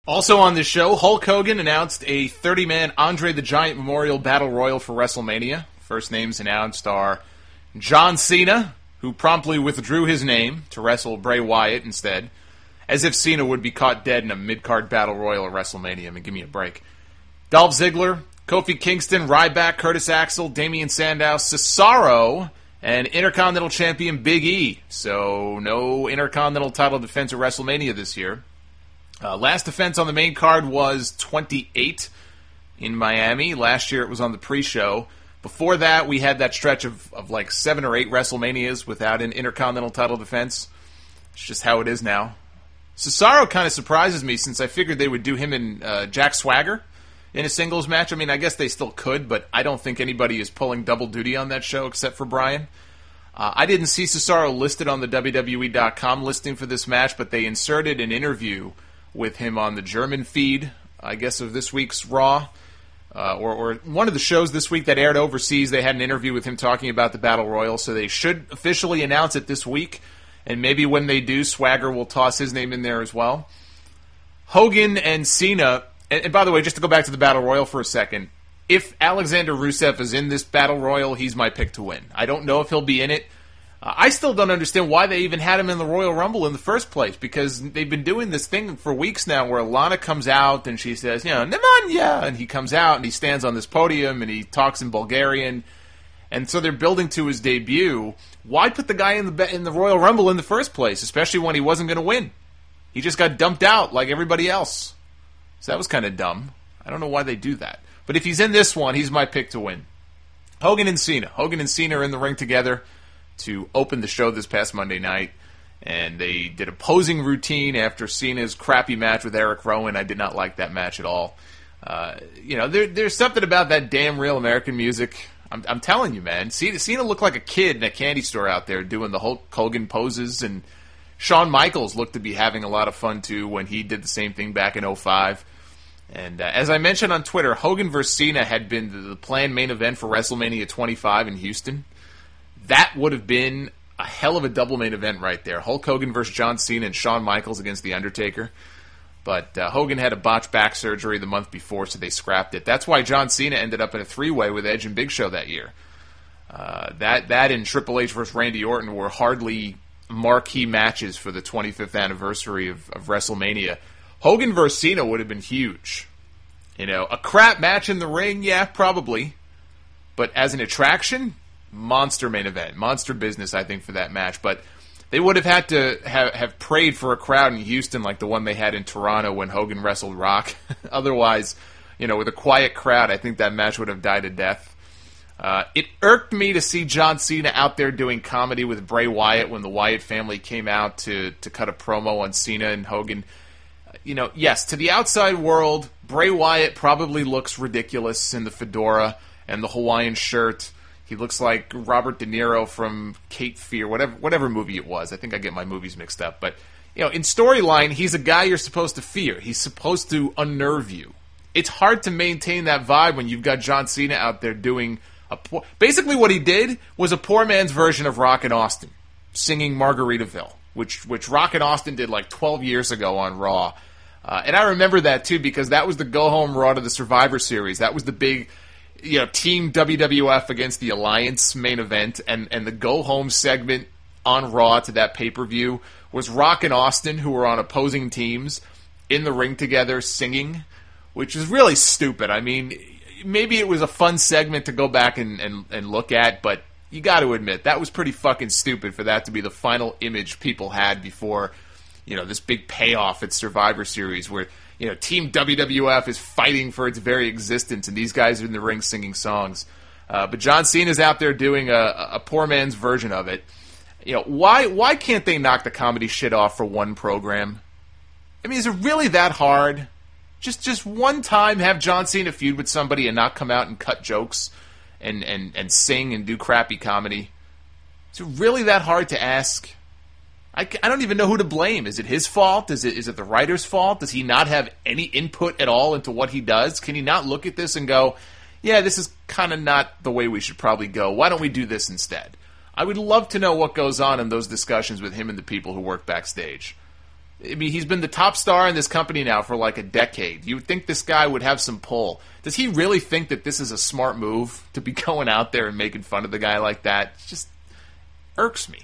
Also on the show, Hulk Hogan announced a 30-man Andre the Giant Memorial Battle Royal for WrestleMania. First names announced are John Cena, who promptly withdrew his name to wrestle Bray Wyatt instead, as if Cena would be caught dead in a mid-card Battle Royal at WrestleMania. I mean, give me a break. Dolph Ziggler, Kofi Kingston, Ryback, Curtis Axel, Damian Sandow, Cesaro, and Intercontinental Champion Big E. So no Intercontinental title defense at WrestleMania this year. Last defense on the main card was 28 in Miami. Last year it was on the pre-show. Before that, we had that stretch of like 7 or 8 WrestleManias without an Intercontinental title defense. It's just how it is now. Cesaro kind of surprises me since I figured they would do him and Jack Swagger in a singles match. I mean, I guess they still could, but I don't think anybody is pulling double duty on that show except for Bryan. I didn't see Cesaro listed on the WWE.com listing for this match, but they inserted an interview with him on the German feed, I guess, of this week's Raw, or one of the shows this week that aired overseas. They had an interview with him talking about the Battle Royal, so they should officially announce it this week, and maybe when they do, Swagger will toss his name in there as well. Hogan and Cena, and by the way, just to go back to the Battle Royal for a second, if Alexander Rusev is in this Battle Royal, he's my pick to win. I don't know if he'll be in it. I still don't understand why they even had him in the Royal Rumble in the first place, because they've been doing this thing for weeks now where Lana comes out and she says, Nemanja, and he comes out and he stands on this podium and he talks in Bulgarian, and so they're building to his debut. Why put the guy in the Royal Rumble in the first place, especially when he wasn't going to win? He just got dumped out like everybody else. So that was kind of dumb. I don't know why they do that. But if he's in this one, he's my pick to win. Hogan and Cena. Hogan and Cena are in the ring together to open the show this past Monday night, and they did a posing routine after Cena's crappy match with Eric Rowan. I did not like that match at all. There's something about that damn Real American music. I'm telling you, man. Cena looked like a kid in a candy store out there doing the Hulk Hogan poses, and Shawn Michaels looked to be having a lot of fun, too, when he did the same thing back in 2005. And as I mentioned on Twitter, Hogan vs. Cena had been the planned main event for WrestleMania 25 in Houston. That would have been a hell of a double main event right there. Hulk Hogan versus John Cena and Shawn Michaels against The Undertaker. But Hogan had a botched back surgery the month before, so they scrapped it. That's why John Cena ended up in a 3-way with Edge and Big Show that year. That and Triple H versus Randy Orton were hardly marquee matches for the 25th anniversary of WrestleMania. Hogan versus Cena would have been huge. A crap match in the ring, yeah, probably. But as an attraction, monster main event. Monster business, I think, for that match. But they would have had to have prayed for a crowd in Houston like the one they had in Toronto when Hogan wrestled Rock. Otherwise, with a quiet crowd, I think that match would have died a death. It irked me to see John Cena out there doing comedy with Bray Wyatt when the Wyatt family came out to cut a promo on Cena and Hogan. Yes, to the outside world, Bray Wyatt probably looks ridiculous in the fedora and the Hawaiian shirt. He looks like Robert De Niro from Cape Fear, whatever movie it was. I think I get my movies mixed up. But, in storyline, he's a guy you're supposed to fear. He's supposed to unnerve you. It's hard to maintain that vibe when you've got John Cena out there doing basically what he did was a poor man's version of Rock and Austin, singing Margaritaville, which Rock and Austin did like 12 years ago on Raw. And I remember that, too, because that was the go-home Raw to the Survivor Series. That was the big Team WWF against the Alliance main event, and the go-home segment on Raw to that pay-per-view was Rock and Austin, who were on opposing teams, in the ring together singing, which is really stupid. I mean, maybe it was a fun segment to go back and look at, but you got to admit, that was pretty fucking stupid for that to be the final image people had before, this big payoff at Survivor Series where Team WWF is fighting for its very existence, and these guys are in the ring singing songs. But John Cena's out there doing a poor man's version of it. Why can't they knock the comedy shit off for one program? I mean, is it really that hard? Just one time have John Cena feud with somebody and not come out and cut jokes and sing and do crappy comedy? Is it really that hard to ask? I don't even know who to blame. Is it his fault? Is it the writer's fault? Does he not have any input at all into what he does? Can he not look at this and go, yeah, this is kind of not the way we should probably go. Why don't we do this instead? I would love to know what goes on in those discussions with him and the people who work backstage. I mean, he's been the top star in this company now for like a decade. You would think this guy would have some pull. Does he really think that this is a smart move to be going out there and making fun of the guy like that? It just irks me.